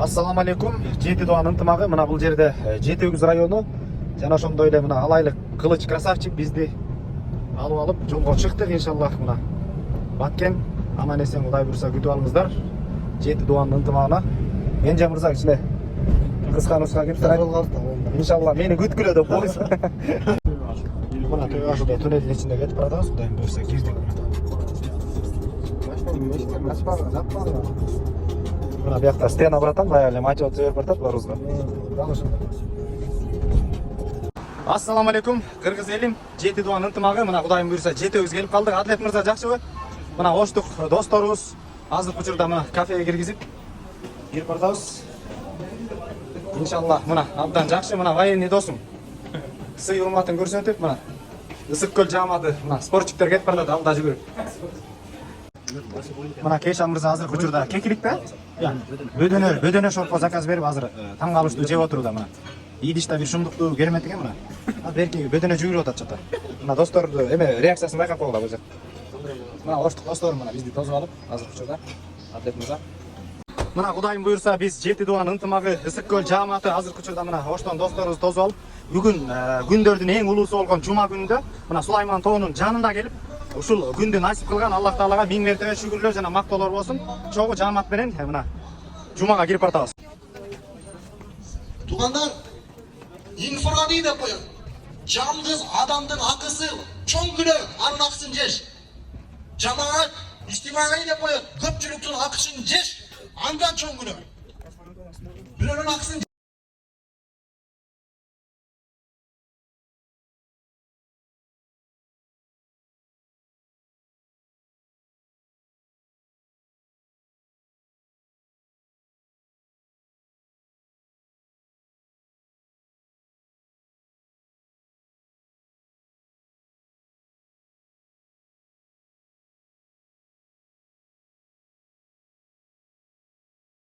Assalamu alaikum. Жети Doğan ынтымагы мына бул жерде Жети Өгүз району жана ошондой эле мына алайлык кылыч красавчик бизди алып алып жолго чыктык иншаллах. Мына Баткен аман эсен Кудай буйруса күтүп алыңыздар. Жети Doğan'ın ынтымагына. Менже мырза кичине кысканышка кеп турат. Иншалла мени күткүлө деп коебуз. Мына ошондой туннелдин ичинде кетип баратабыз. Кудай буйруса кирдик. Мына биякта стена братан, баягы эле мачо жиберип баратат барыбызга. Ассаламу алейкум, кыргыз элим. Жети Doğan ынтымагы, мына Кудайым буйруса Жети Өгүз келип калдык. Адлет мырза жакшыбы? Мына оштук досторубуз. Азыр учурда мына кафеге киргизип кирип баратабыз. Иншаллах мына абдан жакшы, мына военный досум. Сый урматын көрсөтүп, мына Ысык көл жааматы, мына спортчиктер кетип баратат, алда жүгүрүп. Мына Кейшан мырза азыр учурда кекиликте. Бөдөнө шорпо заказ берип азыр таң калыштуу жеп отуруда мына. Идиште бир шумдукту керемет экен мына. Берки бөдөнө жүгүрүп атат чата. Мына досторду эме реакциясын байкап койгула бул жер. Мына оштук достор мына бизди тосуп алып азыр учурда Адлет мырза. Мына Кудайым буйруса биз Жети Doğan ынтымагы Ысык көл жааматы азыр учурда мына оштон досторубузду тосуп алып бүгүн күндөрдүн эң улуусу болгон жума күнүндө мына Сулайман тоонун жанында келип ушул күндү насип кылган Аллах Таалага миң мертебе шүгүрлөр жана мактоолор болсун. Чогуу жаамат менен мына жумага кирип баратабыз. Тугандар, инфраны деп коет. Жалгыз адамдын акысы чоң күнөө, анын акысын жеш. Жамаат иштимагый деп коет. Көпчүлүктүн акысын жеш, андан чоң күнөө. Бирөөнүн акысын